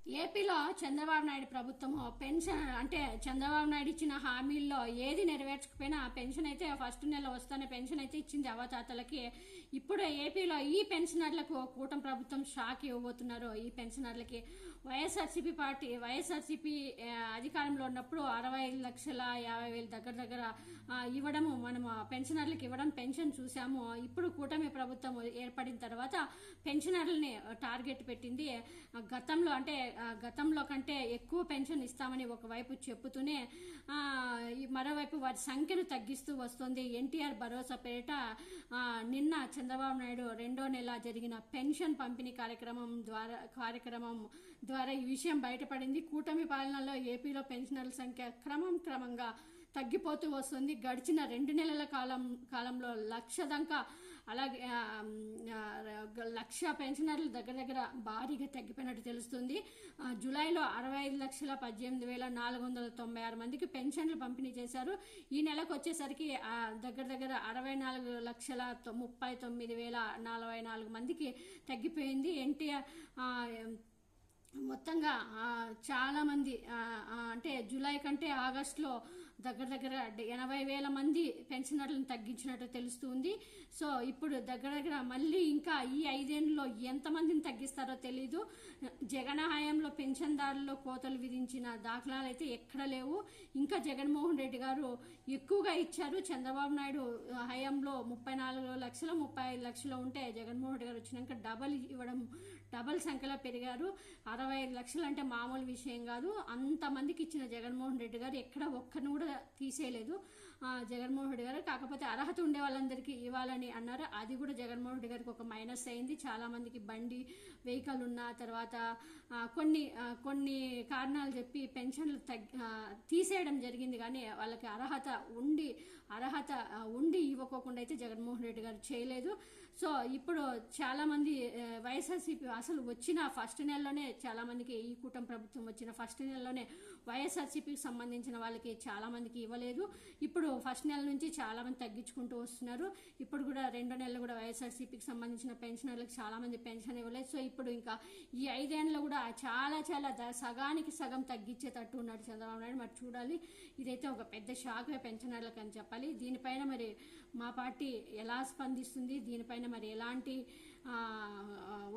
ఏపీలో చంద్రబాబు నాయుడు ప్రభుత్వం పెన్షన్ అంటే చంద్రబాబు నాయుడు ఇచ్చిన హామీల్లో ఏది నెరవేర్చకపోయినా పెన్షన్ అయితే ఫస్ట్ నెల వస్తానే పెన్షన్ అయితే ఇచ్చింది అవ్వతాతలకి. ఇప్పుడు ఏపీలో ఈ పెన్షనర్లకు కూటమి ప్రభుత్వం షాక్ ఇవ్వబోతున్నారు. ఈ పెన్షనర్లకి వైఎస్ఆర్సీపీ అధికారంలో ఉన్నప్పుడు 65,50,000 దగ్గర ఇవ్వడము మనము పెన్షనర్లకు ఇవ్వడం పెన్షన్ చూసాము. ఇప్పుడు కూటమి ప్రభుత్వం ఏర్పడిన తర్వాత పెన్షనర్లని టార్గెట్ పెట్టింది. గతంలో కంటే ఎక్కువ పెన్షన్ ఇస్తామని ఒకవైపు చెప్పుతూనే మరోవైపు వారి సంఖ్యను తగ్గిస్తూ వస్తుంది. ఎన్టీఆర్ భరోసా పేరిట నిన్న చంద్రబాబు నాయుడు 2వ నెల జరిగిన పెన్షన్ పంపిణీ కార్యక్రమం ద్వారా ఈ విషయం బయటపడింది. కూటమి పాలనలో ఏపీలో పెన్షనర్ల సంఖ్య క్రమంగా తగ్గిపోతూ వస్తుంది. గడిచిన 2 నెలల కాలంలో 1,00,000 దాకా, అలాగే 1,00,000 పెన్షనర్లు దగ్గర భారీగా తగ్గిపోయినట్టు తెలుస్తుంది. జూలైలో 65,18,496 మందికి పెన్షన్లు పంపిణీ చేశారు. ఈ నెలకు వచ్చేసరికి దగ్గర 64,39,044 మందికి తగ్గిపోయింది. ఎన్టీఆర్ మొత్తంగా చాలా మంది అంటే జూలై కంటే ఆగస్టులో దగ్గర 80,000 మంది పెన్షనర్లను తగ్గించినట్టు తెలుస్తుంది. సో ఇప్పుడు దగ్గర మళ్ళీ ఇంకా ఈ 5 ఏళ్లలో ఎంతమందిని తగ్గిస్తారో తెలీదు. జగన్ హయాంలో పెన్షన్దారుల్లో కోతలు విధించిన దాఖలాలు అయితే ఎక్కడ లేవు. ఇంకా జగన్మోహన్ రెడ్డి గారు ఎక్కువగా ఇచ్చారు. చంద్రబాబు నాయుడు హయాంలో 34 లక్షలు 35 లక్షలు ఉంటే జగన్మోహన్ రెడ్డి గారు వచ్చినాక డబల్ సంఖ్యలో పెరిగారు. 65 లక్షలు అంటే మామూలు విషయం కాదు. అంతమందికి ఇచ్చిన జగన్మోహన్ రెడ్డి గారు ఎక్కడ ఒక్కరిని కూడా తీసేయలేదు జగన్మోహన్ రెడ్డి గారు. కాకపోతే అర్హత ఉండే వాళ్ళందరికీ ఇవ్వాలని అన్నారు. అది కూడా జగన్మోహన్ రెడ్డి గారికి ఒక మైనస్ అయింది. చాలా మందికి బండి వెహికల్ ఉన్న తర్వాత కొన్ని కారణాలు చెప్పి పెన్షన్లు తీసేయడం జరిగింది. కానీ వాళ్ళకి అర్హత ఉండి ఇవ్వకోకుండా అయితే జగన్మోహన్ రెడ్డి గారు చేయలేదు. సో ఇప్పుడు చాలా మంది వైఎస్ఆర్సీపీ అసలు వచ్చిన ఫస్ట్ నెలలోనే చాలా మందికి, ఈ కూటమి ప్రభుత్వం వచ్చిన ఫస్ట్ నెలలోనే వైఎస్ఆర్సీపీకి సంబంధించిన వాళ్ళకి చాలా మందికి ఇవ్వలేదు. ఇప్పుడు ఫస్ట్ నెల నుంచి చాలా మంది తగ్గించుకుంటూ వస్తున్నారు. ఇప్పుడు కూడా 2వ నెలలు కూడా వైఎస్ఆర్సీపీకి సంబంధించిన పెన్షనర్లకు చాలా మంది పెన్షన్ ఇవ్వలేదు. సో ఇప్పుడు ఇంకా ఈ 5 ఏళ్లలో కూడా చాలా సగానికి సగం తగ్గించేటట్టు ఉన్నాడు చంద్రబాబు నాయుడు. మరి చూడాలి, ఇదైతే ఒక పెద్ద షాక్ పెన్షనర్లకు అని చెప్పాలి. దీనిపైన మరి మా పార్టీ ఎలా స్పందిస్తుంది, దీనిపైన మరి ఎలాంటి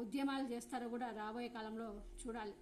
ఉద్యమాలు చేస్తారో కూడా రాబోయే కాలంలో చూడాలి.